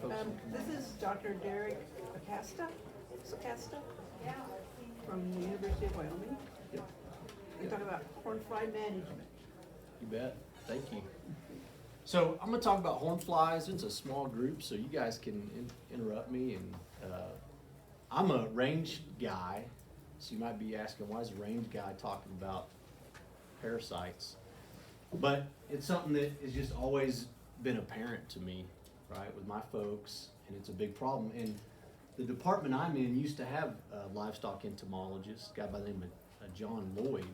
folks can come This on. is Dr. Derek Acasta from the University of Wyoming. Yep. We're talking about horn fly management. You bet. Thank you. So I'm going to talk about horn flies. It's a small group, so you guys can interrupt me. And I'm a range guy, so you might be asking, why is a range guy talking about parasites? But it's something that has just always been apparent to me, right, with my folks, and it's a big problem. And the department I'm in used to have a livestock entomologist, a guy by the name of John Lloyd.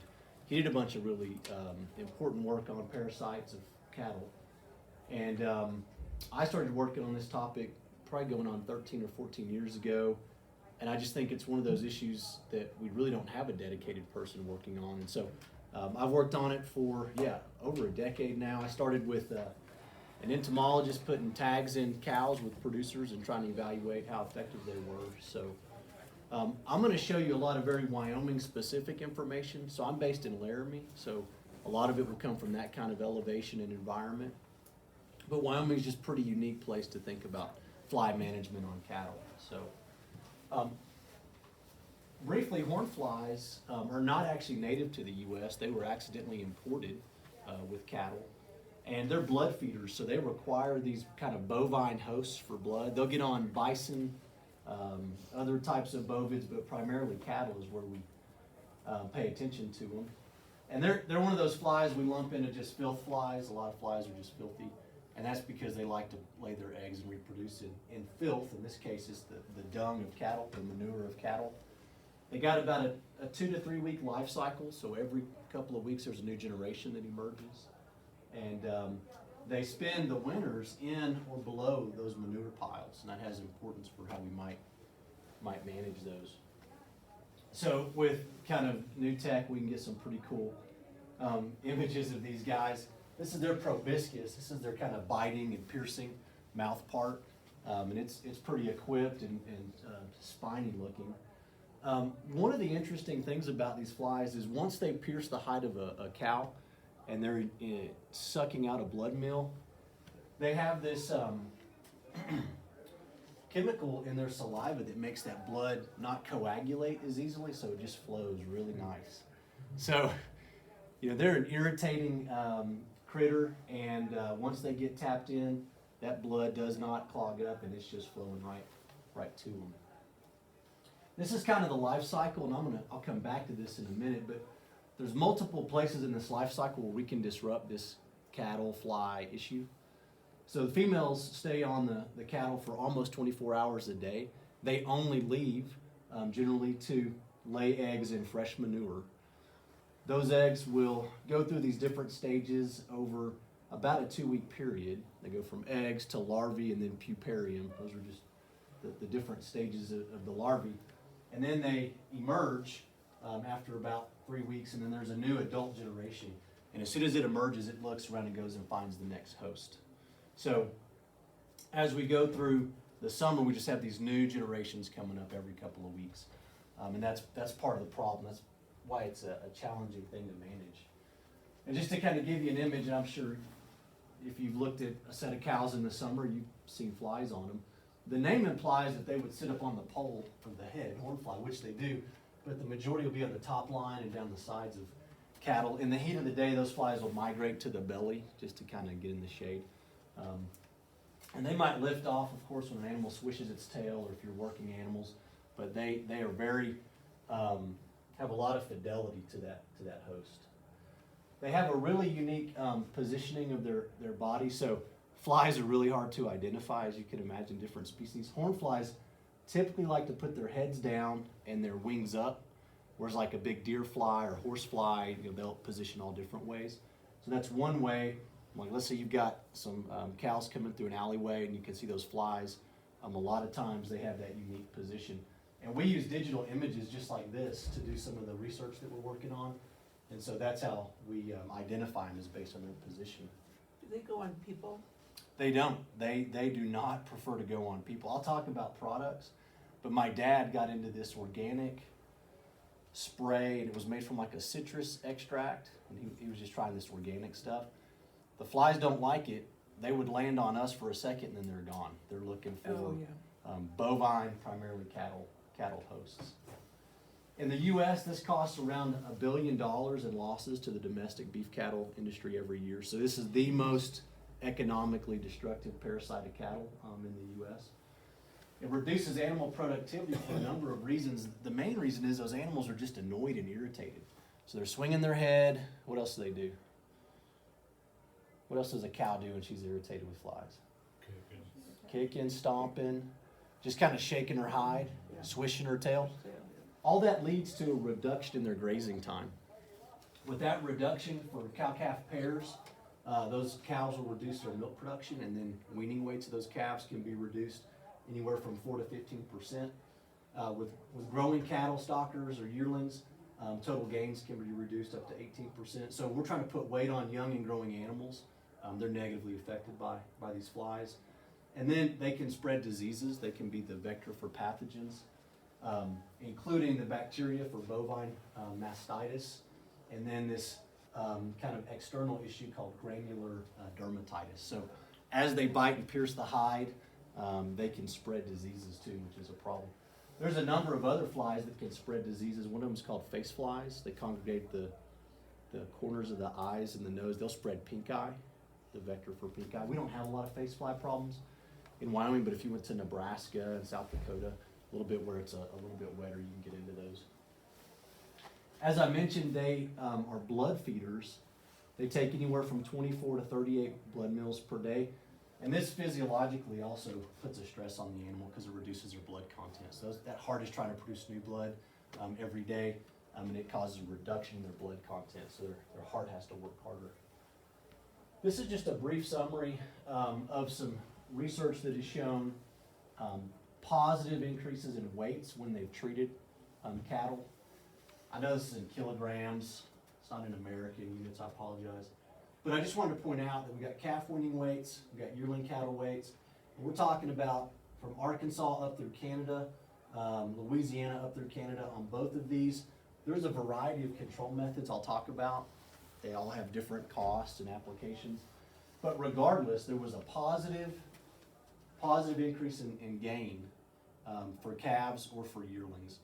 He did a bunch of really important work on parasites of cattle. And I started working on this topic probably going on 13 or 14 years ago. And I just think it's one of those issues that we really don't have a dedicated person working on. And so I've worked on it for, over a decade now. I started with an entomologist putting tags in cows with producers and trying to evaluate how effective they were. So I'm going to show you a lot of very Wyoming specific information. So I'm based in Laramie, so a lot of it will come from that kind of elevation and environment. But Wyoming is just a pretty unique place to think about fly management on cattle. So briefly, horn flies are not actually native to the U.S. They were accidentally imported with cattle. And they're blood feeders, so they require these kind of bovine hosts for blood. They'll get on bison, other types of bovids, but primarily cattle is where we pay attention to them. And they're one of those flies we lump into just filth flies. A lot of flies are just filthy, and that's because they like to lay their eggs and reproduce in filth. In this case, it's the dung of cattle, the manure of cattle. They got about a 2 to 3 week life cycle, so every couple of weeks there's a new generation that emerges. And they spend the winters in or below those manure piles, and that has importance for how we might manage those. So with kind of new tech, we can get some pretty cool images of these guys. This is their proboscis. This is their kind of biting and piercing mouth part, and it's pretty equipped and spiny looking. One of the interesting things about these flies is once they pierce the hide of a cow, and they're sucking out a blood meal, they have this chemical in their saliva that makes that blood not coagulate as easily, so it just flows really nice. So, they're an irritating critter, and once they get tapped in, that blood does not clog up, and it's just flowing right to them. This is kind of the life cycle, and I'll come back to this in a minute, but there's multiple places in this life cycle where we can disrupt this cattle fly issue. So the females stay on the cattle for almost 24 hours a day. They only leave generally to lay eggs in fresh manure. Those eggs will go through these different stages over about a 2-week period. They go from eggs to larvae and then puparium. Those are just the different stages of the larvae. And then they emerge after about 3 weeks, and then there's a new adult generation. And as soon as it emerges, it looks around and goes and finds the next host. So as we go through the summer, we just have these new generations coming up every couple of weeks. And that's part of the problem. That's why it's a challenging thing to manage. And just to kind of give you an image, and I'm sure if you've looked at a set of cows in the summer, you've seen flies on them. The name implies that they would sit up on the pole of the head, hornfly, which they do, but the majority will be on the top line and down the sides of cattle. In the heat of the day, those flies will migrate to the belly just to kind of get in the shade. And they might lift off, of course, when an animal swishes its tail or if you're working animals, but they are very, have a lot of fidelity to that host. They have a really unique positioning of their body, so flies are really hard to identify, as you can imagine, different species. Horn flies typically like to put their heads down and their wings up, whereas like a big deer fly or horse fly, they'll position all different ways. So that's one way. Like, let's say you've got some cows coming through an alleyway and you can see those flies. A lot of times they have that unique position. And we use digital images just like this to do some of the research that we're working on. And so that's how we identify them, is based on their position. Do they go on people? They don't. They do not prefer to go on people. I'll talk about products, but my dad got into this organic spray, and it was made from like a citrus extract, and he was just trying this organic stuff. The flies don't like it they would land on us for a second and then they're gone. They're looking for Oh, yeah. bovine, primarily cattle hosts. In the U.S., this costs around $1 billion in losses to the domestic beef cattle industry every year. So this is the most economically destructive parasite of cattle in the U.S. It reduces animal productivity for a number of reasons. The main reason is those animals are just annoyed and irritated. So they're swinging their head. What else do they do? What else does a cow do when she's irritated with flies? Kicking, stomping, just kind of shaking her hide, Yeah. swishing her tail. All that leads to a reduction in their grazing time. With that reduction for cow-calf pairs, those cows will reduce their milk production, and then weaning weights of those calves can be reduced anywhere from 4 to 15%. With growing cattle stockers or yearlings, total gains can be reduced up to 18%. So we're trying to put weight on young and growing animals. They're negatively affected by these flies. And then they can spread diseases. They can be the vector for pathogens, including the bacteria for bovine mastitis, and then this kind of external issue called granular dermatitis. So as they bite and pierce the hide, they can spread diseases too, which is a problem. There's a number of other flies that can spread diseases. One of them is called face flies. They congregate the corners of the eyes and the nose. They'll spread pink eye, the vector for pink eye. We don't have a lot of face fly problems in Wyoming, but if you went to Nebraska and South Dakota, a little bit where it's a little bit wetter, you can get into those. As I mentioned, they are blood feeders. They take anywhere from 24 to 38 blood meals per day. And this physiologically also puts a stress on the animal because it reduces their blood content. So that heart is trying to produce new blood every day, and it causes a reduction in their blood content. So their heart has to work harder. This is just a brief summary of some research that has shown positive increases in weights when they've treated cattle. I know this is in kilograms. It's not in American units, I apologize. But I just wanted to point out that we got calf weaning weights, we got yearling cattle weights, and we're talking about from Arkansas up through Canada, Louisiana up through Canada on both of these. There's a variety of control methods I'll talk about. They all have different costs and applications. But regardless, there was a positive increase in gain for calves or for yearlings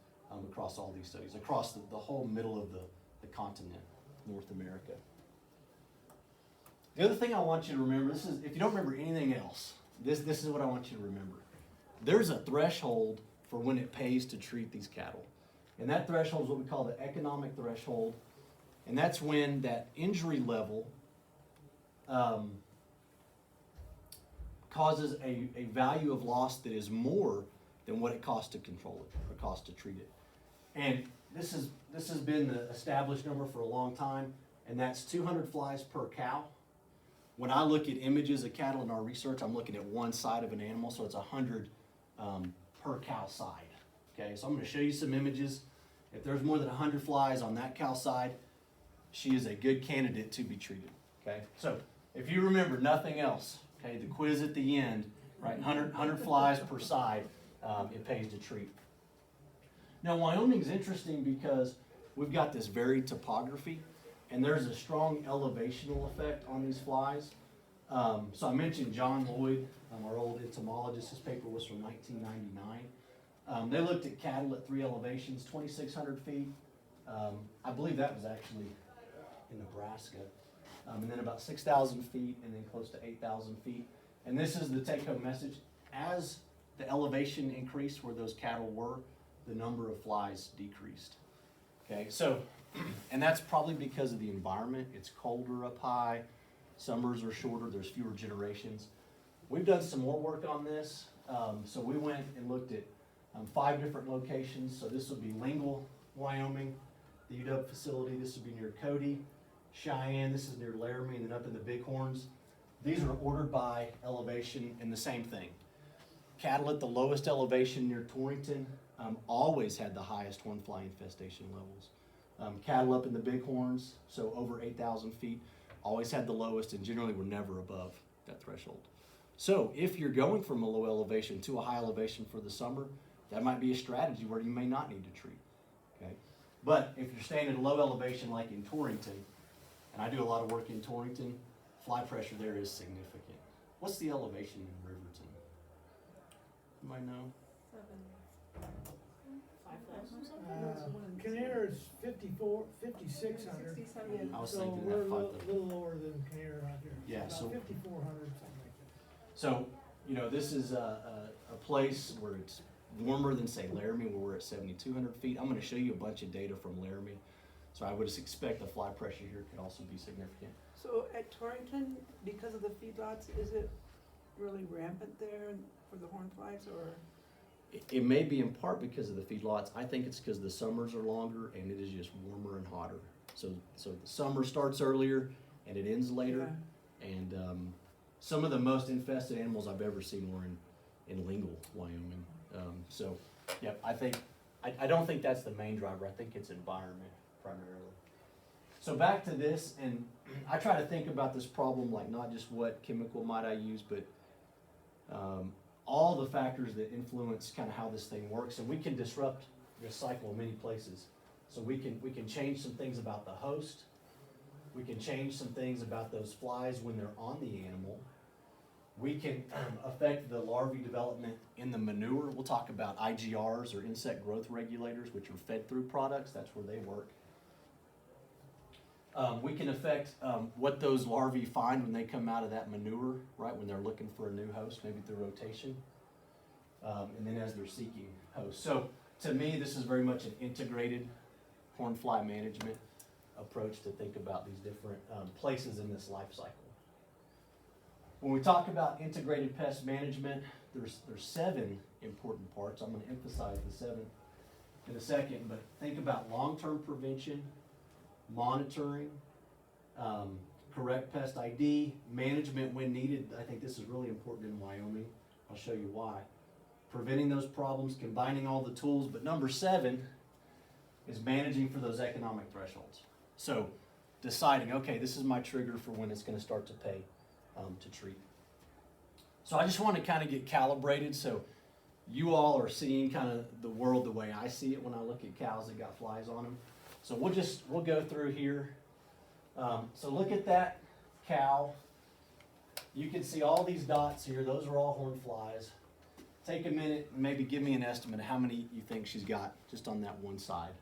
across all these studies, across the whole middle of the continent, North America. The other thing I want you to remember, this is, if you don't remember anything else, this is what I want you to remember. There's a threshold for when it pays to treat these cattle. And that threshold is what we call the economic threshold. And that's when that injury level causes a value of loss that is more than what it costs to control it or costs to treat it. And this has been the established number for a long time, and that's 200 flies per cow. When I look at images of cattle in our research, I'm looking at one side of an animal, so it's 100 per cow side. Okay, so I'm going to show you some images. If there's more than 100 flies on that cow side, she is a good candidate to be treated. Okay, so if you remember nothing else, okay, the quiz at the end, right, 100 flies per side, it pays to treat. Now, Wyoming's interesting because we've got this varied topography, and there's a strong elevational effect on these flies. So I mentioned John Lloyd, our old entomologist. His paper was from 1999. They looked at cattle at 3 elevations, 2,600 feet. I believe that was actually in Nebraska. And then about 6,000 feet, and then close to 8,000 feet. And this is the take-home message. As the elevation increased where those cattle were, the number of flies decreased. Okay, so, and that's probably because of the environment. It's colder up high, summers are shorter, there's fewer generations. We've done some more work on this. So we went and looked at 5 different locations. So this would be Lingle, Wyoming, the UW facility. This would be near Cody, Cheyenne. This is near Laramie, and then up in the Bighorns. These are ordered by elevation, and the same thing. Cattle at the lowest elevation near Torrington always had the highest hornfly infestation levels. Cattle up in the Bighorns, so over 8,000 feet, always had the lowest and generally were never above that threshold. So if you're going from a low elevation to a high elevation for the summer, that might be a strategy where you may not need to treat. Okay? But if you're staying at a low elevation like in Torrington, and I do a lot of work in Torrington, fly pressure there is significant. What's the elevation in Riverton? Anybody know? 5,000. Canary is 5,600. 6,700. I was So thinking we're that a 5,000. little lower than Canary out here. Yeah, About so- 5,400, something like that. So, you know, this is a place where it's warmer than, say, Laramie, where we're at 7,200 feet. I'm gonna show you a bunch of data from Laramie. So I would expect the fly pressure here could also be significant. So at Torrington, because of the feedlots, is it really rampant there for the horn flies, or? It may be in part because of the feedlots. I think it's because the summers are longer and it is just warmer and hotter. So the summer starts earlier and it ends later. And some of the most infested animals I've ever seen were in Lingle, Wyoming. So, yeah, I don't think that's the main driver. I think it's environment primarily. So back to this, and I try to think about this problem like not just what chemical might I use, but all the factors that influence kind of how this thing works. And we can disrupt this cycle in many places. So we can change some things about the host. We can change some things about those flies when they're on the animal. We can affect the larvae development in the manure. We'll talk about IGRs, or insect growth regulators, which are fed through products. That's where they work. We can affect what those larvae find when they come out of that manure, right, when they're looking for a new host, maybe through rotation, and then as they're seeking hosts. So to me, this is very much an integrated hornfly management approach to think about these different places in this life cycle. When we talk about integrated pest management, there's 7 important parts. I'm going to emphasize the 7th in a second, but think about long-term prevention, monitoring, correct pest ID, management when needed. I think this is really important in Wyoming. I'll show you why. Preventing those problems, combining all the tools, but number 7 is managing for those economic thresholds. So deciding, okay, this is my trigger for when it's going to start to pay to treat. So I just want to kind of get calibrated so you all are seeing kind of the world the way I see it when I look at cows that got flies on them. So we'll go through here. So look at that cow. You can see all these dots here. Those are all horn flies. Take a minute and maybe give me an estimate of how many you think she's got just on that one side,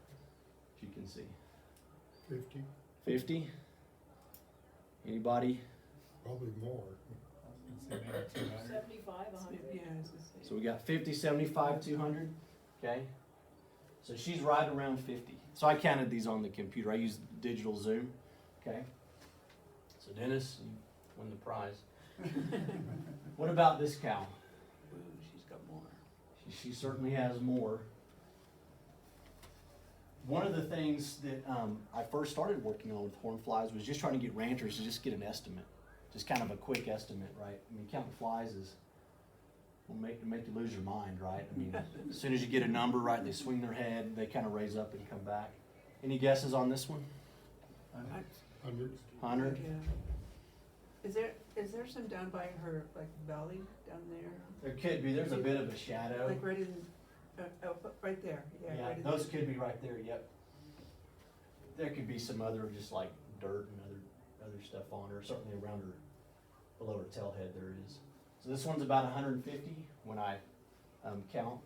if you can see. 50, 50? Anybody? probably more. 75, 100. Yeah, I was gonna say. So we got 50, 75, 200, okay? So she's right around 50. So I counted these on the computer. I used digital zoom, okay? So Dennis, you win the prize. What about this cow? Ooh, she's got more. She certainly has more. One of the things that I first started working on with horn flies was just trying to get ranchers to just get an estimate. Just kind of a quick estimate, right? I mean, counting flies will make you lose your mind, right? I mean, as soon as you get a number, right, they swing their head, they kind of raise up and come back. Any guesses on this one? 100, 100? Yeah. Is there some down by her, like, belly down there? There could be. There's a bit of a shadow. Like right in, right there, yeah, Yeah, right in those there. could be right there, yep. There could be some other, just like dirt and other stuff on her, certainly around her, below her tail head there is. So this one's about 150 when I count.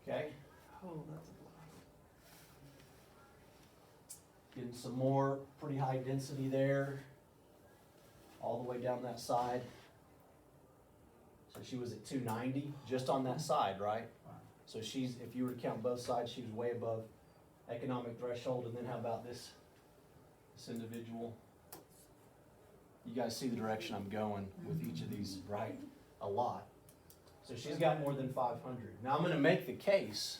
Okay, Oh, that's a lot. getting some more pretty high density there, all the way down that side. So she was at 290 just on that side, right? So she's, if you were to count both sides, she was way above economic threshold. And then how about this individual? You guys see the direction I'm going with each of these, right? A lot. So she's got more than 500. Now I'm gonna make the case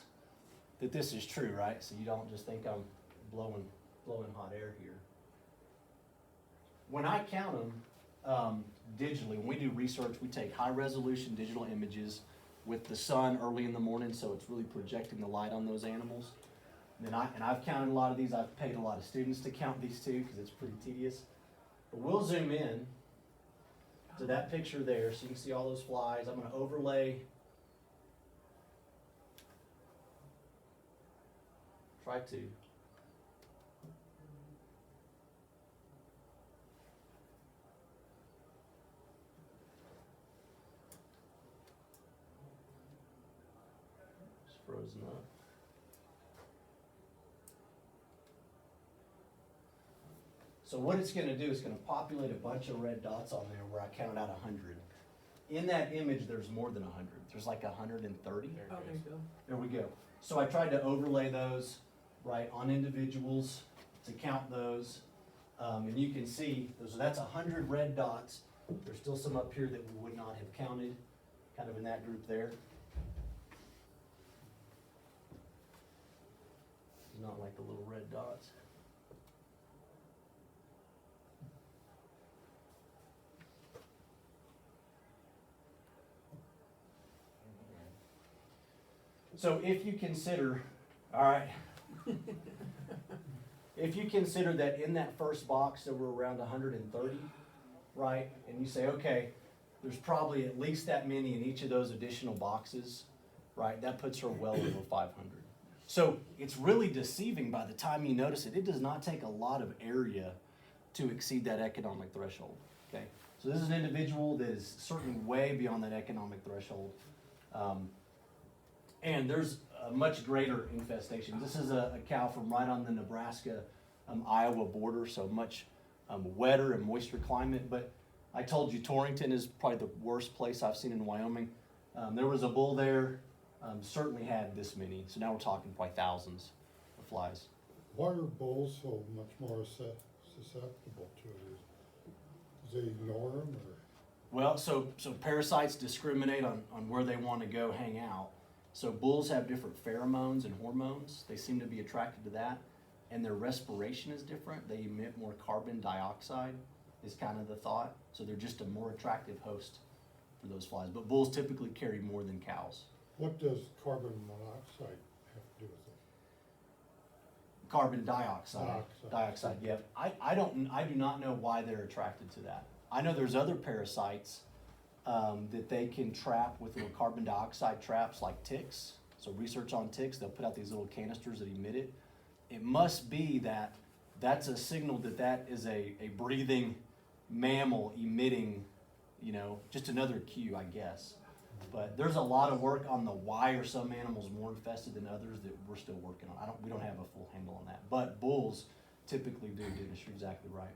that this is true, right? So you don't just think I'm blowing hot air here. When I count them digitally, when we do research, we take high resolution digital images with the sun early in the morning, so it's really projecting the light on those animals. And I've counted a lot of these. I've paid a lot of students to count these too, because it's pretty tedious. But we'll zoom in to that picture there, so you can see all those flies. I'm going to overlay. Try to. frozen up. So what it's gonna do is gonna populate a bunch of red dots on there where I counted out 100. In that image, there's more than 100. There's like 130. Oh, there you go. There we go. So I tried to overlay those, right, on individuals to count those. And you can see, that's 100 red dots. There's still some up here that we would not have counted, kind of in that group there. Not like the little red dots. So if you consider, all right, if you consider that in that first box there were around 130, right, and you say, okay, there's probably at least that many in each of those additional boxes, right, that puts her well over 500. So it's really deceiving by the time you notice it. It does not take a lot of area to exceed that economic threshold, okay? So this is an individual that is certainly way beyond that economic threshold. And there's a much greater infestation. This is a cow from right on the Nebraska-Iowa border, so much wetter and moister climate. But I told you Torrington is probably the worst place I've seen in Wyoming. There was a bull there, certainly had this many. So now we're talking probably thousands of flies. Why are bulls so much more susceptible to it? Do they ignore them or? Well, so parasites discriminate on where they want to go hang out. So bulls have different pheromones and hormones. They seem to be attracted to that. And their respiration is different. They emit more carbon dioxide is kind of the thought. So they're just a more attractive host for those flies. But bulls typically carry more than cows. What does carbon monoxide have to do with it? Carbon dioxide, yep. I do not know why they're attracted to that. I know there's other parasites that they can trap with little carbon dioxide traps like ticks. So research on ticks, they'll put out these little canisters that emit it. It must be that that's a signal that is a breathing mammal emitting, just another cue, I guess. But there's a lot of work on the why are some animals more infested than others that we're still working on. We don't have a full handle on that. But bulls typically do, Dennis, you're exactly right.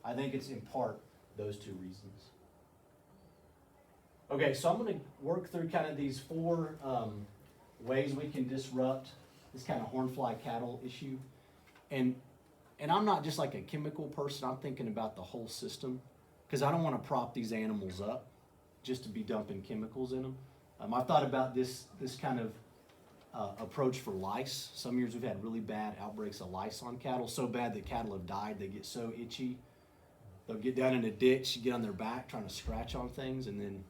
I think it's in part those two reasons. Okay, so I'm going to work through kind of these 4 ways we can disrupt this kind of hornfly cattle issue. And I'm not just like a chemical person, I'm thinking about the whole system, because I don't want to prop these animals up just to be dumping chemicals in them. I've thought about this kind of approach for lice. Some years we've had really bad outbreaks of lice on cattle, so bad that cattle have died, they get so itchy. They'll get down in a ditch, get on their back trying to scratch on things, and then,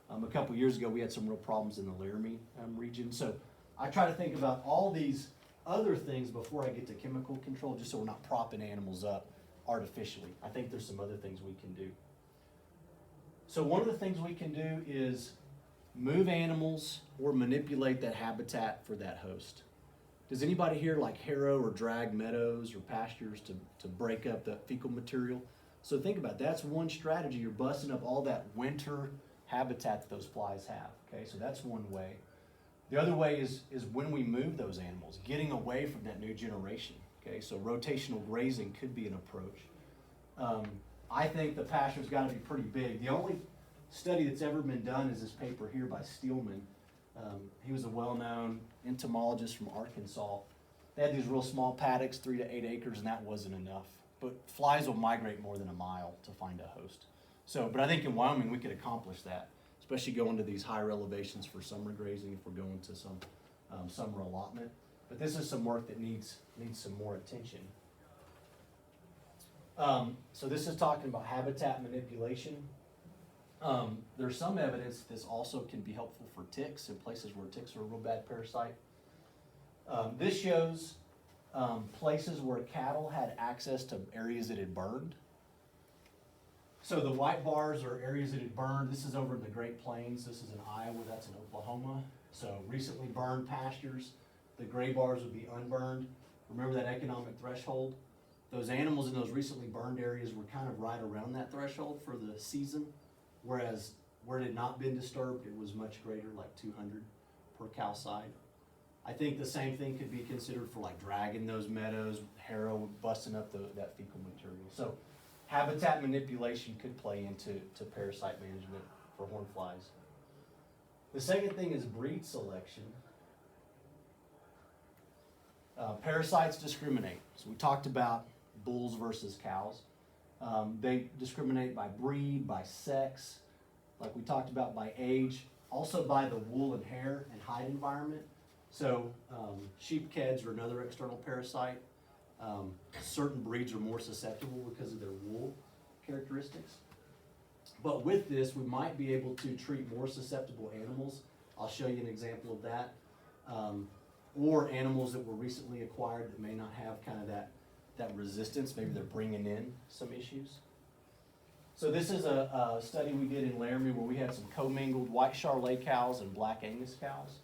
a couple years ago we had some real problems in the Laramie region. So I try to think about all these other things before I get to chemical control, just so we're not propping animals up artificially. I think there's some other things we can do. So one of the things we can do is move animals or manipulate that habitat for that host. Does anybody here like harrow or drag meadows or pastures to break up the fecal material? So think about it. That's one strategy. You're busting up all that winter habitat that those flies have. Okay, so that's one way. The other way is when we move those animals, getting away from that new generation. Okay, so rotational grazing could be an approach. I think the pasture's got to be pretty big. The only study that's ever been done is this paper here by Steelman. He was a well-known entomologist from Arkansas. They had these real small paddocks, 3 to 8 acres, and that wasn't enough. But flies will migrate more than a mile to find a host. But I think in Wyoming we could accomplish that, especially going to these higher elevations for summer grazing if we're going to some summer allotment. But this is some work that needs some more attention. So this is talking about habitat manipulation. There's some evidence this also can be helpful for ticks in places where ticks are a real bad parasite. This shows places where cattle had access to areas that had burned. So the white bars are areas that had burned. This is over in the Great Plains. This is in Iowa. That's in Oklahoma. So recently burned pastures. The gray bars would be unburned. Remember that economic threshold? Those animals in those recently burned areas were kind of right around that threshold for the season, whereas where it had not been disturbed, it was much greater, like 200 per cow side. I think the same thing could be considered for like dragging those meadows, harrow, busting up that fecal material. So habitat manipulation could play into parasite management for horn flies. The second thing is breed selection. Parasites discriminate. So we talked about bulls versus cows. They discriminate by breed, by sex, like we talked about, by age, also by the wool and hair and hide environment. So sheep keds are another external parasite. Certain breeds are more susceptible because of their wool characteristics. But with this, we might be able to treat more susceptible animals. I'll show you an example of that. Or animals that were recently acquired that may not have kind of that resistance. Maybe they're bringing in some issues. So this is a study we did in Laramie where we had some commingled white Charolais cows and black Angus cows.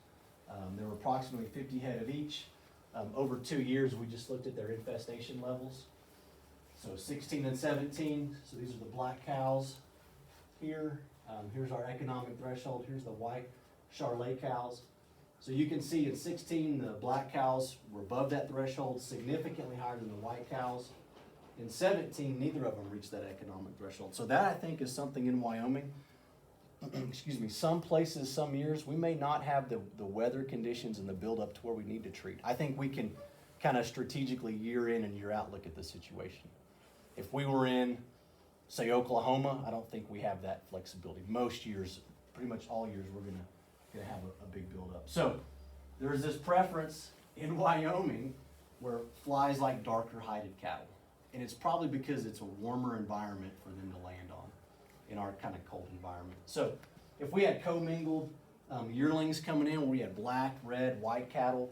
There were approximately 50 head of each. Over 2 years, we just looked at their infestation levels. So 16 and 17, so these are the black cows here. Here's our economic threshold. Here's the white Charolais cows. So you can see in 16, the black cows were above that threshold, significantly higher than the white cows. In 17, neither of them reached that economic threshold. So that, I think, is something in Wyoming. Excuse me, some places, some years, we may not have the weather conditions and the buildup to where we need to treat. I think we can kind of strategically year in and year out look at the situation. If we were in, say, Oklahoma, I don't think we have that flexibility. Most years, pretty much all years, we're gonna have a big buildup. So there's this preference in Wyoming where flies like darker hided cattle. And it's probably because it's a warmer environment for them to land on in our kind of cold environment. So if we had commingled yearlings coming in where we had black, red, white cattle,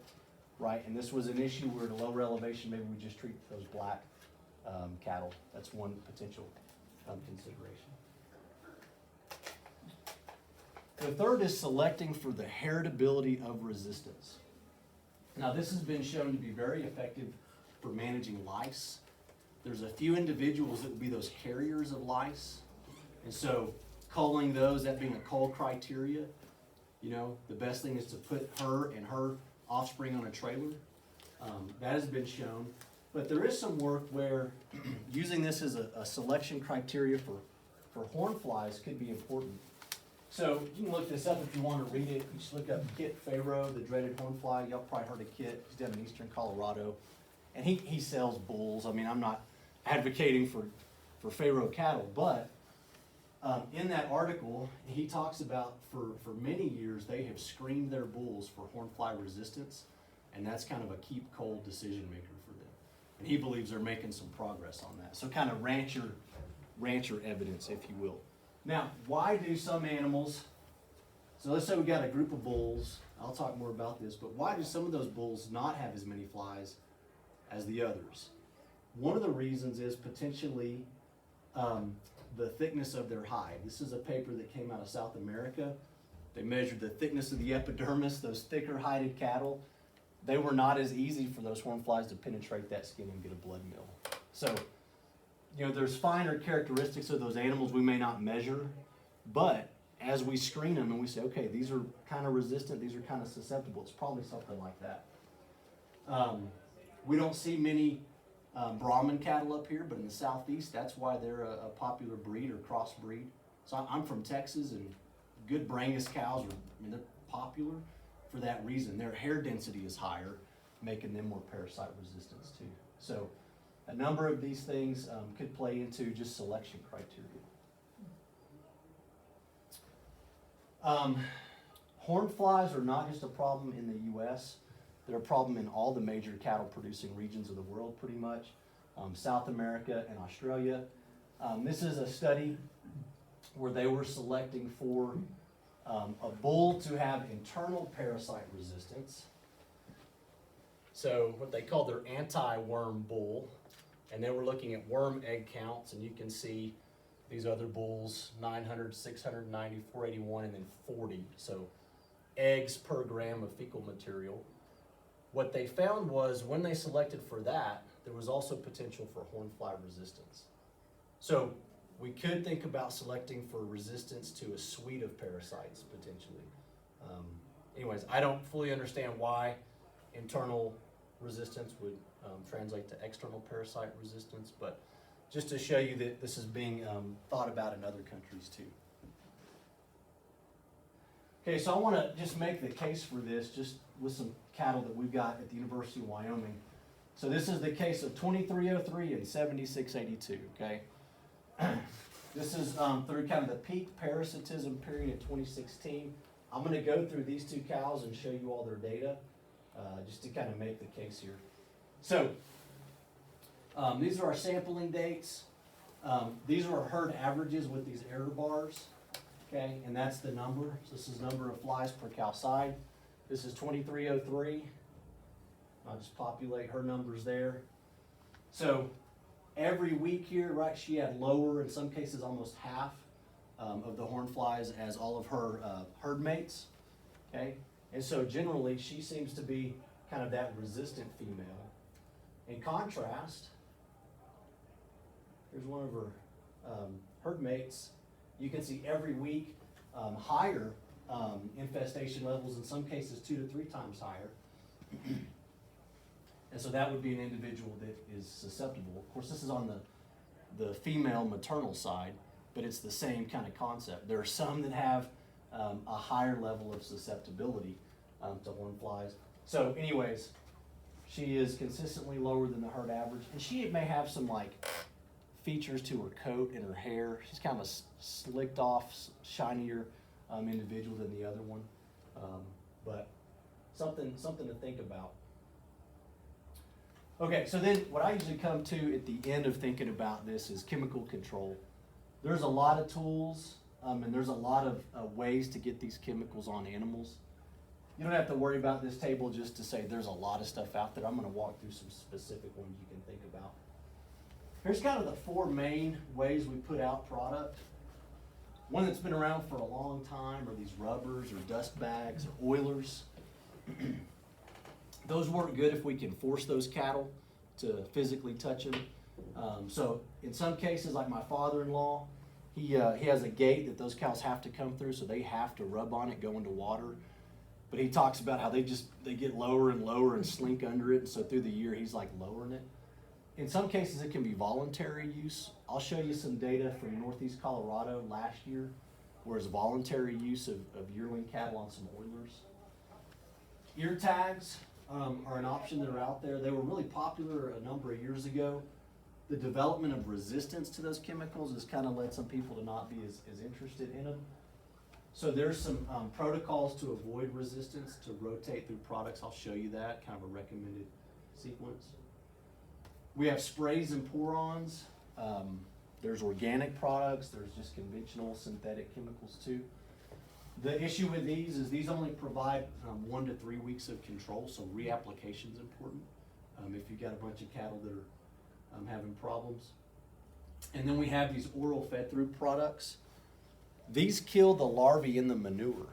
right, and this was an issue, we're at a lower elevation, maybe we just treat those black cattle. That's one potential consideration. The third is selecting for the heritability of resistance. Now this has been shown to be very effective for managing lice. There's a few individuals that would be those carriers of lice. And so culling those, that being a cull criteria, you know, the best thing is to put her and her offspring on a trailer. That has been shown. But there is some work where using this as a selection criteria for horn flies could be important. So you can look this up if you want to read it. You just look up Kit Faro, the dreaded horn fly. Y'all probably heard of Kit. He's down in eastern Colorado. And he sells bulls. I mean, I'm not advocating for Faro cattle, but in that article, he talks about for many years they have screened their bulls for horn fly resistance, and that's kind of a keep cold decision maker for them. And he believes they're making some progress on that. So kind of rancher evidence, if you will. Now, why do some animals, so let's say we got a group of bulls, I'll talk more about this, but why do some of those bulls not have as many flies as the others? One of the reasons is potentially the thickness of their hide. This is a paper that came out of South America. They measured the thickness of the epidermis, those thicker hided cattle. They were not as easy for those horn flies to penetrate that skin and get a blood meal. So, you know, there's finer characteristics of those animals we may not measure, but as we screen them and we say, okay, these are kind of resistant, these are kind of susceptible, it's probably something like that. We don't see many Brahman cattle up here, but in the southeast, that's why they're a popular breed or crossbreed. So I'm from Texas, and good Brangus cows they're popular for that reason. Their hair density is higher, making them more parasite resistant too. So a number of these things could play into just selection criteria. Horn flies are not just a problem in the U.S. They're a problem in all the major cattle producing regions of the world pretty much, South America and Australia. This is a study where they were selecting for a bull to have internal parasite resistance. So what they call their anti-worm bull, and they were looking at worm egg counts, and you can see these other bulls, 900, 690, 481, and then 40. So eggs per gram of fecal material. What they found was when they selected for that, there was also potential for horn fly resistance. So we could think about selecting for resistance to a suite of parasites potentially. Anyways, I don't fully understand why internal resistance would translate to external parasite resistance, but just to show you that this is being thought about in other countries too. Okay, so I want to just make the case for this just with some cattle that we've got at the University of Wyoming. So this is the case of 2303 and 7682, okay? This is through kind of the peak parasitism period in 2016. I'm going to go through these two cows and show you all their data, just to kind of make the case here. So these are our sampling dates. These are our herd averages with these error bars, okay? And that's the number. So this is number of flies per cow side. This is 2303. I'll just populate her numbers there. So every week here, right, she had lower, in some cases almost half of the horn flies as all of her herd mates, okay? And so generally, she seems to be kind of that resistant female. In contrast, here's one of her herd mates. You can see every week higher infestation levels, in some cases 2 to 3 times higher. And so that would be an individual that is susceptible. Of course, this is on the female maternal side, but it's the same kind of concept. There are some that have a higher level of susceptibility to horn flies. So anyways, she is consistently lower than the herd average, and she may have some like features to her coat and her hair. She's kind of a slicked off, shinier individual than the other one, but something to think about. Okay, so then what I usually come to at the end of thinking about this is chemical control. There's a lot of tools, and there's a lot of ways to get these chemicals on animals. You don't have to worry about this table just to say there's a lot of stuff out there. I'm going to walk through some specific ones you can think about. Here's kind of the 4 main ways we put out product. One that's been around for a long time are these rubbers or dust bags or oilers. Those work good if we can force those cattle to physically touch them. So in some cases, like my father-in-law, he has a gate that those cows have to come through, so they have to rub on it, go into water. But he talks about how they get lower and lower and slink under it, and so through the year he's like lowering it. In some cases it can be voluntary use. I'll show you some data from Northeast Colorado last year, where it's voluntary use of yearling cattle on some oilers. Ear tags are an option that are out there. They were really popular a number of years ago. The development of resistance to those chemicals has kind of led some people to not be as interested in them. So there's some protocols to avoid resistance, to rotate through products. I'll show you that, kind of a recommended sequence. We have sprays and pour-ons. There's organic products. There's just conventional synthetic chemicals too. The issue with these is these only provide 1 to 3 weeks of control, so reapplication is important if you've got a bunch of cattle that are having problems. And then we have these oral fed-through products. These kill the larvae in the manure.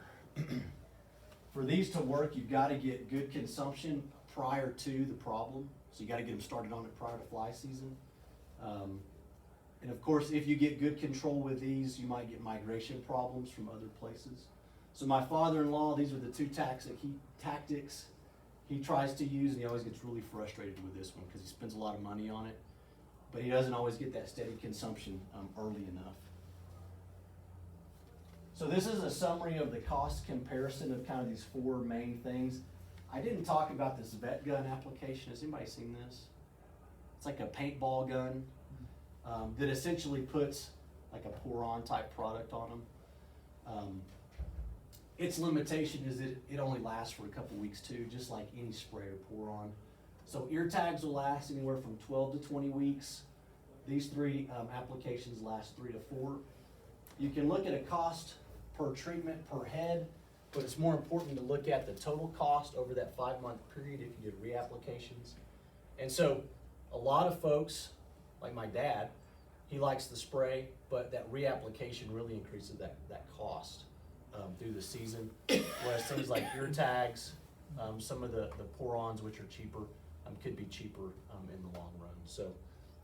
For these to work, you've got to get good consumption prior to the problem. So you got to get them started on it prior to fly season. And of course, if you get good control with these, you might get migration problems from other places. So my father-in-law, these are the 2 tactics he tries to use, and he always gets really frustrated with this one because he spends a lot of money on it, but he doesn't always get that steady consumption early enough. So this is a summary of the cost comparison of kind of these 4 main things. I didn't talk about this vet gun application. Has anybody seen this? It's like a paintball gun that essentially puts like a pour-on type product on them. Its limitation is that it only lasts for a couple weeks too, just like any spray or pour-on. So ear tags will last anywhere from 12 to 20 weeks. These 3 applications last 3 to 4. You can look at a cost per treatment per head, but it's more important to look at the total cost over that 5-month period if you get reapplications. And so a lot of folks, like my dad, he likes the spray, but that reapplication really increases that cost through the season. Whereas things like ear tags, some of the pour-ons, which are cheaper, could be cheaper in the long run. So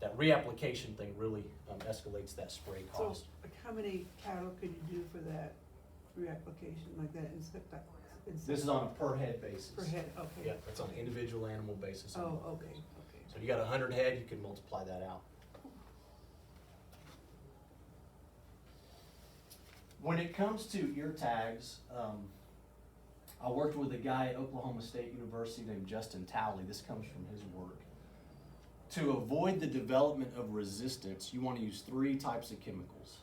that reapplication thing really escalates that spray cost. So, like, how many cattle could you do for that reapplication like that, This is on a per head basis. per head, okay. Yeah, that's on an individual animal basis. Oh, okay, okay. So you got 100 head, you can multiply that out. When it comes to ear tags, I worked with a guy at Oklahoma State University named Justin Towley. This comes from his work. To avoid the development of resistance, you want to use 3 types of chemicals.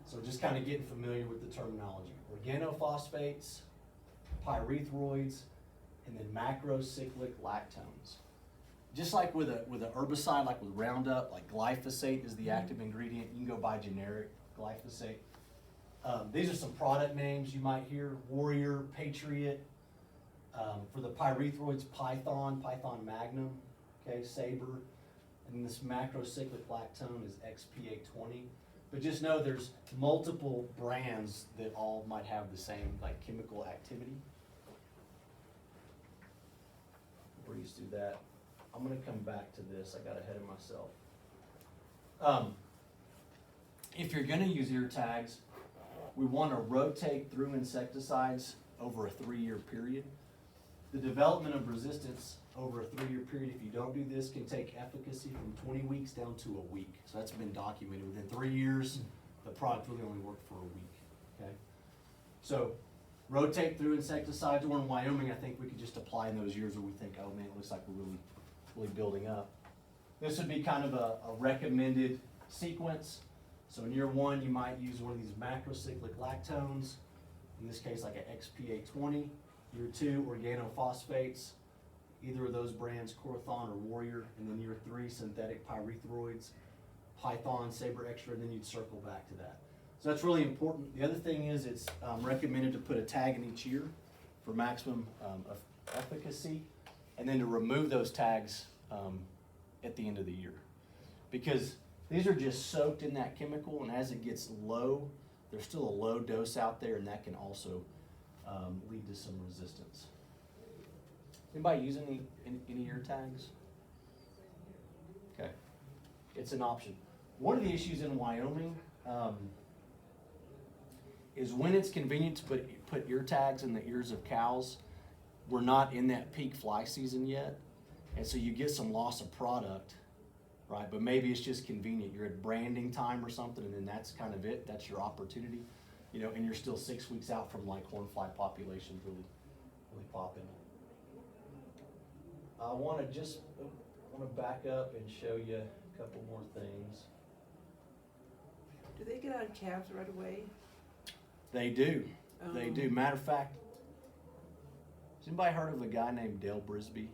So just kind of getting familiar with the terminology. Organophosphates, pyrethroids, and then macrocyclic lactones. Just like with a herbicide, like with Roundup, like glyphosate is the active ingredient. You can go buy generic glyphosate. These are some product names you might hear: Warrior, Patriot. For the pyrethroids, Python Magnum, okay, Sabre. And this macrocyclic lactone is XP820. But just know there's multiple brands that all might have the same like chemical activity. Breeze through that. I'm gonna come back to this. I got ahead of myself. If you're gonna use ear tags, we want to rotate through insecticides over a 3-year period. The development of resistance over a 3-year period, if you don't do this, can take efficacy from 20 weeks down to a week. So that's been documented. Within 3 years, the product really only worked for a week, okay? So rotate through insecticides, or in Wyoming, I think we could just apply in those years where we think, oh man, it looks like we're really building up. This would be kind of a recommended sequence. So in year 1, you might use one of these macrocyclic lactones, in this case like an XP820. Year 2, organophosphates, either of those brands, Corathon or Warrior. And then year 3, synthetic pyrethroids, Python, Sabre Extra, and then you'd circle back to that. So that's really important. The other thing is it's recommended to put a tag in each year for maximum efficacy, and then to remove those tags at the end of the year. Because these are just soaked in that chemical, and as it gets low, there's still a low dose out there, and that can also lead to some resistance. Anybody use any ear tags? Okay, it's an option. One of the issues in Wyoming is when it's convenient to put ear tags in the ears of cows, we're not in that peak fly season yet, and so you get some loss of product. Right, but maybe it's just convenient. You're at branding time or something, and then that's kind of it. That's your opportunity, and you're still 6 weeks out from like hornfly populations really popping. I want to back up and show you a couple more things. Do they get on calves right away? They do. They do. Matter of fact, has anybody heard of a guy named Dale Brisby?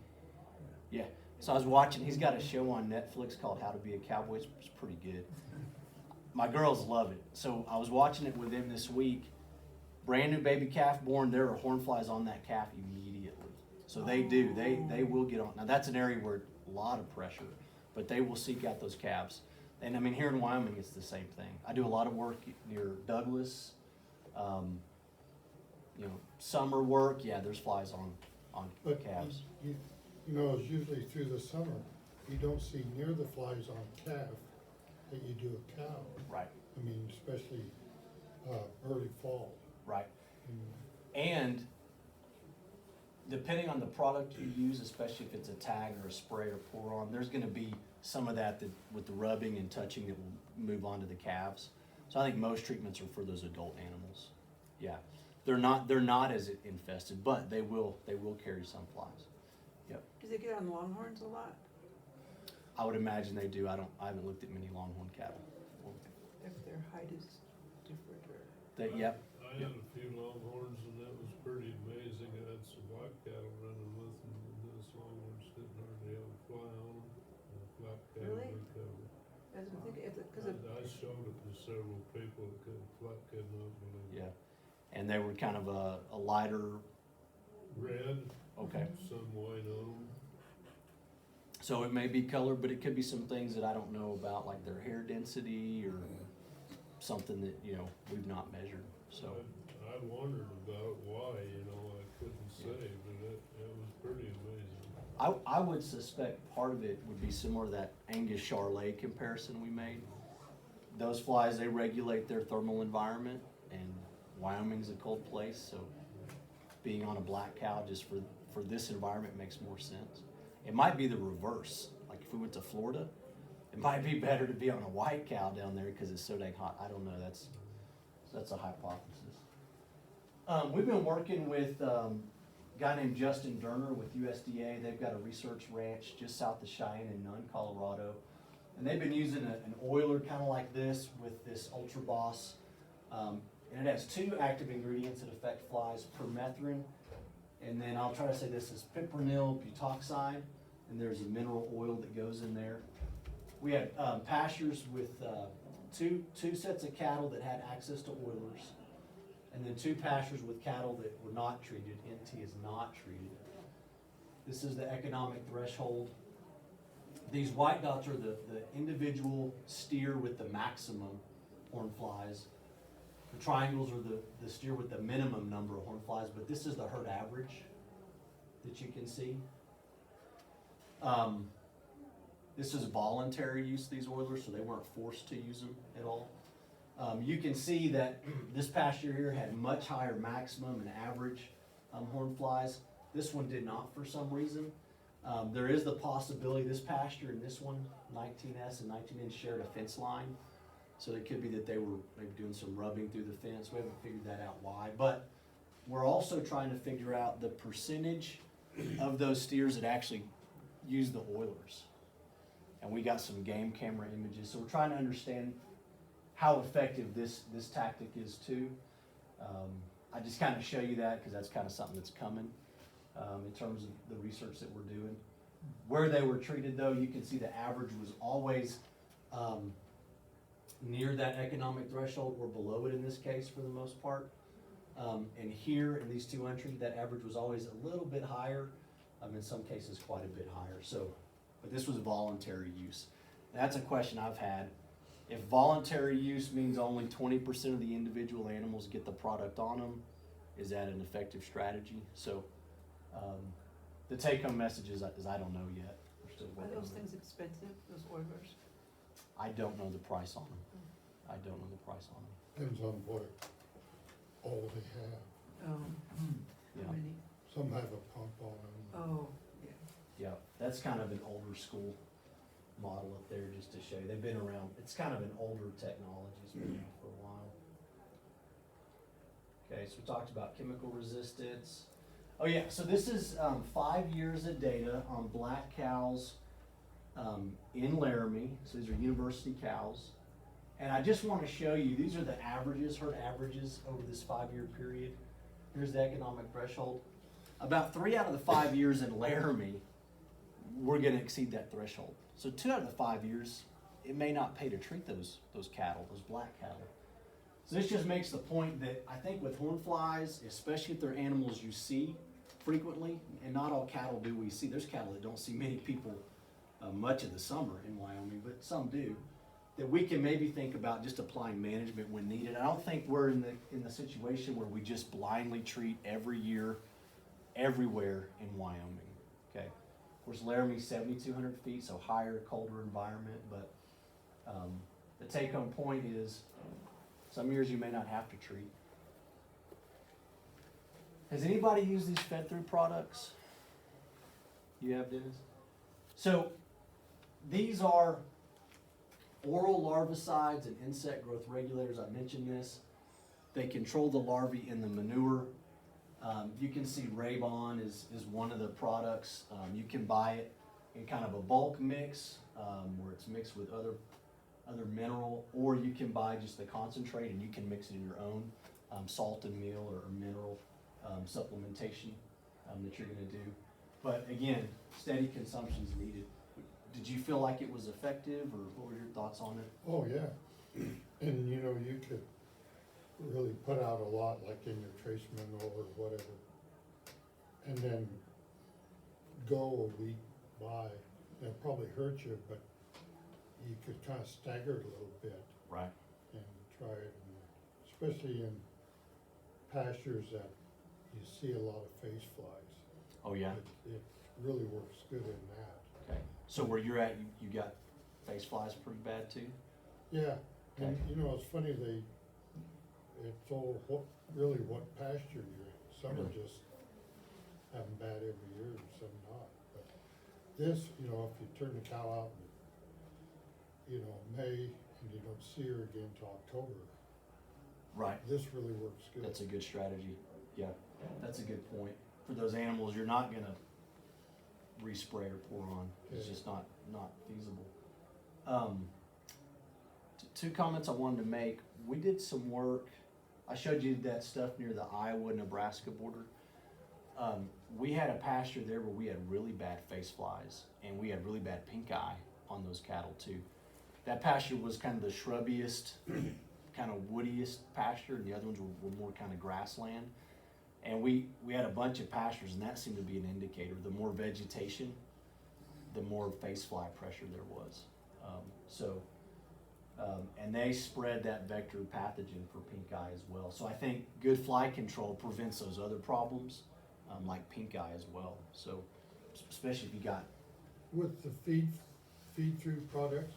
Yeah. So I was watching, he's got a show on Netflix called How to Be a Cowboy. It's pretty good. My girls love it. So I was watching it with him this week. Brand new baby calf born, there are hornflies on that calf immediately. So they do, they will get on. Now that's an area where a lot of pressure, but they will seek out those calves. And I mean, here in Wyoming, it's the same thing. I do a lot of work near Douglas, summer work, yeah, there's flies on But calves. it's usually through the summer, you don't see near the flies on calf that you do a cow. Right, I mean, especially early fall. right. And depending on the product you use, especially if it's a tag or a spray or pour on, there's gonna be some of that with the rubbing and touching that will move on to the calves. So I think most treatments are for those adult animals. Yeah, they're not as infested, but they will carry some flies. Yep. Do they get on longhorns a lot? I would imagine they do. I haven't looked at many longhorn cattle. If their height is different or? Yep. I had a few longhorns and that was pretty amazing. I had some black cattle running with them and this longhorns didn't hardly have a fly on them. The black cattle Really? recovered. I was thinking, because I showed it to several people that could not believe it. Yeah. And they were kind of a lighter. Red, Okay. some white on them. So it may be color, but it could be some things that I don't know about, like their hair density or something that, we've not measured, so. I wondered about why, I couldn't say, but it was pretty amazing. I would suspect part of it would be similar to that Angus Charolais comparison we made. Those flies, they regulate their thermal environment, and Wyoming's a cold place, so being on a black cow just for this environment makes more sense. It might be the reverse. Like if we went to Florida, it might be better to be on a white cow down there because it's so dang hot. I don't know. That's a hypothesis. We've been working with a guy named Justin Derner with USDA. They've got a research ranch just south of Cheyenne in Nunn, Colorado. And they've been using an oiler kind of like this with this Ultra Boss. And it has 2 active ingredients that affect flies, permethrin, and then I'll try to say this is piperonyl butoxide, and there's a mineral oil that goes in there. We had pastures with two sets of cattle that had access to oilers, and then 2 pastures with cattle that were not treated. NT is not treated. This is the economic threshold. These white dots are the individual steer with the maximum horn flies. The triangles are the steer with the minimum number of horn flies, but this is the herd average that you can see. This is voluntary use of these oilers, so they weren't forced to use them at all. You can see that this pasture here had much higher maximum and average horn flies. This one did not for some reason. There is the possibility this pasture and this one, 19S and 19N, shared a fence line. So it could be that they were maybe doing some rubbing through the fence. We haven't figured that out why. But we're also trying to figure out the percentage of those steers that actually use the oilers. And we got some game camera images. So we're trying to understand how effective this tactic is too. I just kind of show you that because that's kind of something that's coming in terms of the research that we're doing. Where they were treated though, you can see the average was always near that economic threshold or below it in this case for the most part. And here in these 2 untreated, that average was always a little bit higher, in some cases quite a bit higher. So, but this was voluntary use. That's a question I've had. If voluntary use means only 20% of the individual animals get the product on them, is that an effective strategy? So the take-home message is I don't know yet. We're still Are working those on it. things expensive, those oilers? I don't know the price on them. I don't know the price on them. Depends on what all they have. Oh, Yeah. how many? Some have a pump on them. Oh, yeah. Yeah, that's kind of an older school model up there just to show you. They've been around, it's kind of an older technology, it's been around for a while. Okay, so we talked about chemical resistance. Oh yeah, so this is 5 years of data on black cows in Laramie. So these are university cows. And I just want to show you, these are the averages, herd averages over this 5-year period. Here's the economic threshold. About 3 out of the 5 years in Laramie, we're going to exceed that threshold. So 2 out of the 5 years, it may not pay to treat those cattle, those black cattle. So this just makes the point that I think with horn flies, especially if they're animals you see frequently, and not all cattle do we see. There's cattle that don't see many people much of the summer in Wyoming, but some do. That we can maybe think about just applying management when needed. I don't think we're in the situation where we just blindly treat every year, everywhere in Wyoming. Okay, of course Laramie's 7,200 feet, so higher, colder environment. But the take-home point is, some years you may not have to treat. Has anybody used these fed-through products? You have, Dennis? So these are oral larvicides and insect growth regulators. I mentioned this. They control the larvae in the manure. You can see Rabon is one of the products. You can buy it in kind of a bulk mix where it's mixed with other mineral, or you can buy just the concentrate and you can mix it in your own salt and meal or mineral supplementation that you're going to do. But again, steady consumption is needed. Did you feel like it was effective, or what were your thoughts on it? Oh, yeah. And you know, you could really put out a lot, like in your trace mineral or whatever. And then go a week by. It'll probably hurt you, but you could kind of stagger it a little bit Right. and try it. Especially in pastures that you see a lot of face flies. Oh yeah. It really works good in that. Okay. So where you're at, you got face flies pretty bad too? Yeah, and Okay. you know, it's funny, it's all really what pasture you're in. Some are Really? just having bad every year and some not. But this, you know, if you turn the cow out in, you know, May and you don't see her again till October, Right. this really works good. That's a good strategy. Yeah, that's a good point. For those animals, you're not gonna respray or pour on. It's Yeah. just not feasible. Two comments I wanted to make. We did some work. I showed you that stuff near the Iowa-Nebraska border. We had a pasture there where we had really bad face flies and we had really bad pink eye on those cattle too. That pasture was kind of the shrubbiest, kind of woodiest pasture, and the other ones were more kind of grassland. And we had a bunch of pastures, and that seemed to be an indicator. The more vegetation, the more face fly pressure there was. And they spread that vector pathogen for pink eye as well. So I think good fly control prevents those other problems, like pink eye as well. So especially if you got, With the feed through products,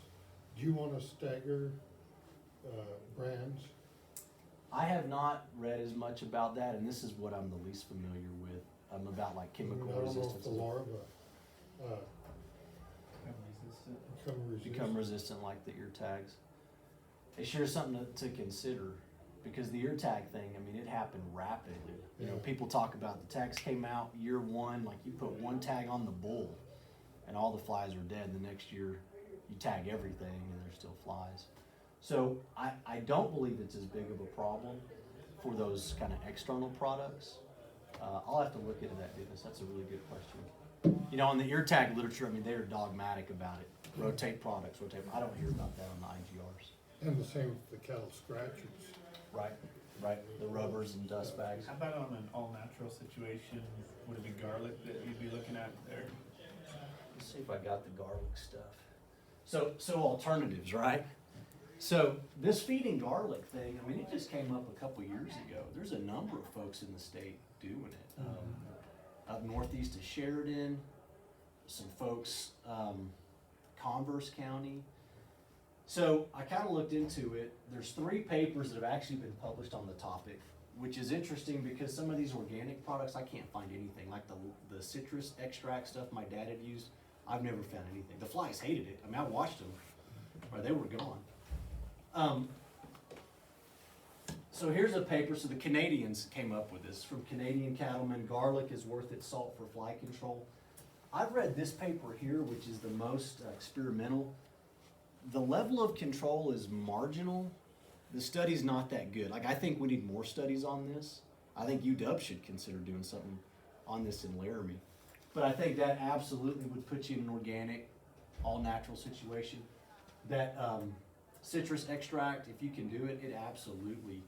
do you wanna stagger, brands? I have not read as much about that, and this is what I'm the least familiar with, about like I mean, chemical I don't know resistance. if the larva, Become resistant like the ear tags. It's sure something to consider, because the ear tag thing, I mean, it happened rapidly. You know, Yeah. people talk about the tags came out year one, like you put one tag on the bull and all the flies are dead. The next year you tag everything and there's still flies. So I don't believe it's as big of a problem for those kind of external products. I'll have to look into that, Dennis. That's a really good question. You know, on the ear tag literature, I mean, they are dogmatic about it. Rotate products, rotate. I don't hear about that on the IGRs. and the same with the cattle scratchers. Right, right. The rubbers and dust bags. How about on an all-natural situation? Would it be garlic that you'd be looking at there? Let's see if I got the garlic stuff. So alternatives, right? So this feeding garlic thing, I mean, it just came up a couple years ago. There's a number of folks in the state doing it. Up northeast of Sheridan, some folks, Converse County. So I kind of looked into it. There's 3 papers that have actually been published on the topic, which is interesting because some of these organic products, I can't find anything. Like the citrus extract stuff my dad had used, I've never found anything. The flies hated it. I mean, I watched them, or they were gone. So here's a paper. So the Canadians came up with this. From Canadian Cattlemen, garlic is worth its salt for fly control. I've read this paper here, which is the most experimental. The level of control is marginal. The study's not that good. Like, I think we need more studies on this. I think UW should consider doing something on this in Laramie. But I think that absolutely would put you in an organic, all-natural situation. That citrus extract, if you can do it, it absolutely,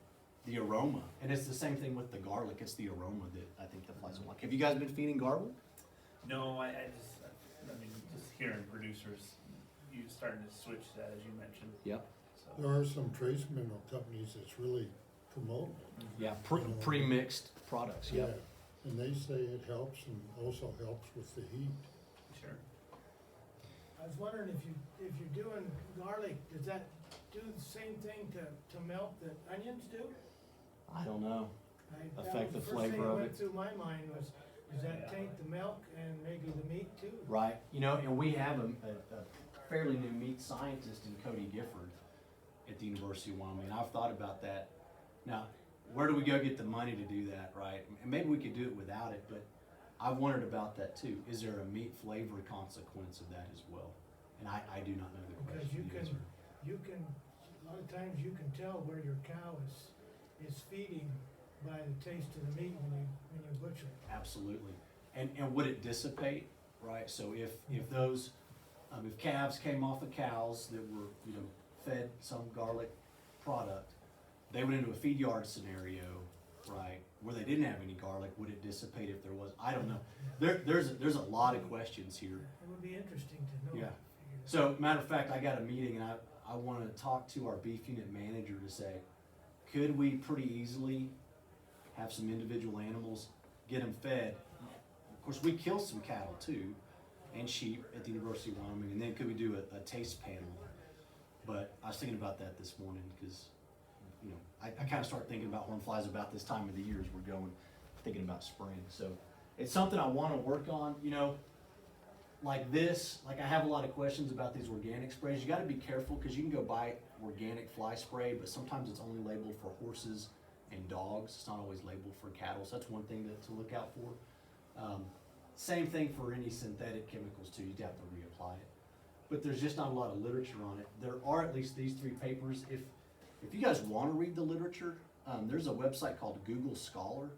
the aroma. And it's the same thing with the garlic. It's the aroma that I think the flies don't like. Have you guys been feeding garlic? No, I mean, just hearing producers, you starting to switch that, as you mentioned. Yep. So, There are some trace mineral companies that's really promoting it. Yeah, pre-mixed products, yep. Yeah, and they say it helps and also helps with the heat. sure. I was wondering if you're doing garlic, does that do the same thing to melt that onions do? I don't know. That Affect was the first thing flavor that of went it. through my mind was, does that taint the milk and maybe the meat too? Right, you know, and we have a fairly new meat scientist in Cody Gifford at the University of Wyoming. I've thought about that. Now, where do we go get the money to do that, right? And maybe we could do it without it, but I've wondered about that too. Is there a meat flavor consequence of that as well? And I do not know the Because question. the answer. you can, a lot of times you can tell where your cow is feeding by the taste of the meat when you butcher it. Absolutely. And would it dissipate, right? So if those, if calves came off of cows that were, you know, fed some garlic product, they went into a feed yard scenario, right, where they didn't have any garlic, would it dissipate if there was? I don't know. There's a lot of questions here. It would be interesting to know. Yeah. figure it out. So, matter of fact, I got a meeting and I wanna talk to our beef unit manager to say, could we pretty easily have some individual animals, get them fed? Of course, we kill some cattle too, and sheep at the University of Wyoming, and then could we do a taste panel? But I was thinking about that this morning, cause you know, I kinda start thinking about horn flies about this time of the year as we're going, thinking about spring, so. It's something I wanna work on, you know, like this, like I have a lot of questions about these organic sprays. You gotta be careful, cause you can go buy organic fly spray, but sometimes it's only labeled for horses and dogs. It's not always labeled for cattle, so that's one thing to look out for. Same thing for any synthetic chemicals too, you'd have to reapply it. But there's just not a lot of literature on it. There are at least these 3 papers. If you guys wanna read the literature, there's a website called Google Scholar.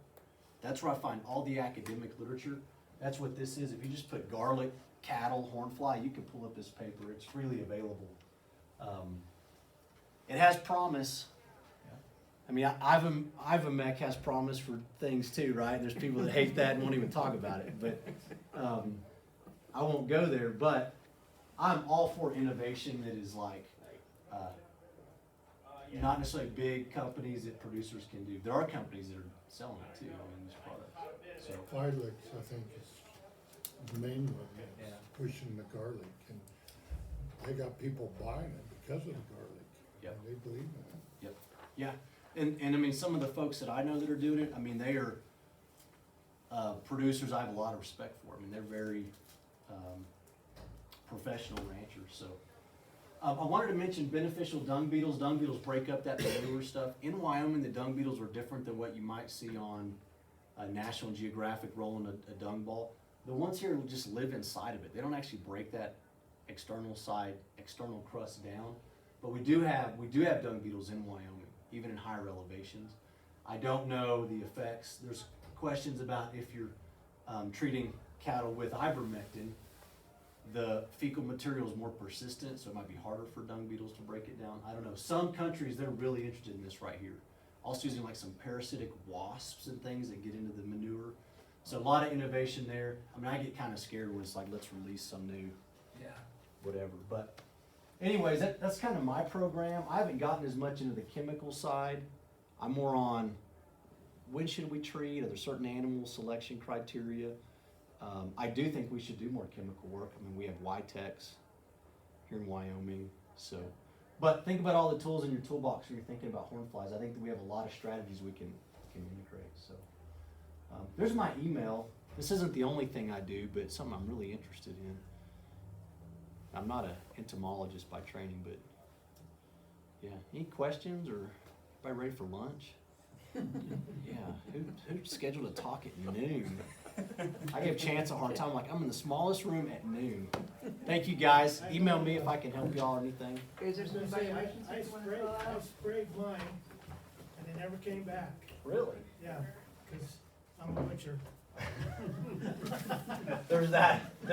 That's where I find all the academic literature. That's what this is. If you just put garlic, cattle, hornfly, you can pull up this paper. It's freely available. It has promise. I mean, Ivomec has promise for things too, right? There's people that hate that and won't even talk about it, but I won't go there. But I'm all for innovation that is like not necessarily big companies that producers can do. There are companies that are selling it too, I mean, this product. So Filix, I think, is the main one that's pushing the garlic, and they got people buying it because of the garlic. Yep. And they believe in it. yeah, and I mean, some of the folks that I know that are doing it, I mean, they are producers I have a lot of respect for. I mean, they're very professional ranchers. So I wanted to mention beneficial dung beetles. Dung beetles break up that manure stuff. In Wyoming, the dung beetles are different than what you might see on National Geographic rolling a dung ball. The ones here just live inside of it. They don't actually break that external crust down. But we do have dung beetles in Wyoming, even in higher elevations. I don't know the effects. There's questions about if you're treating cattle with ivermectin, the fecal material is more persistent, so it might be harder for dung beetles to break it down. I don't know. Some countries, they're really interested in this right here. Also using like some parasitic wasps and things that get into the manure. So a lot of innovation there. I mean, I get kind of scared when it's like, let's release some new whatever. But anyways, that's kind of my program. I haven't gotten as much into the chemical side. I'm more on when should we treat? Are there certain animal selection criteria? I do think we should do more chemical work. I mean, we have YTEX here in Wyoming. So, but think about all the tools in your toolbox when you're thinking about horn flies. I think that we have a lot of strategies we can integrate. So, there's my email. This isn't the only thing I do, but it's something I'm really interested in. I'm not an entomologist by training, but yeah. Any questions or everybody ready for lunch? Yeah. Who's scheduled to talk at noon? I give Chance a hard time. Like, I'm in the smallest room at noon. Thank you, guys. Email me if I can help y'all or anything. Is there I some was gonna say, evaluations I you wanna fill out? sprayed mine, and they never came back. Really? Yeah, 'cause I'm a butcher. There's that.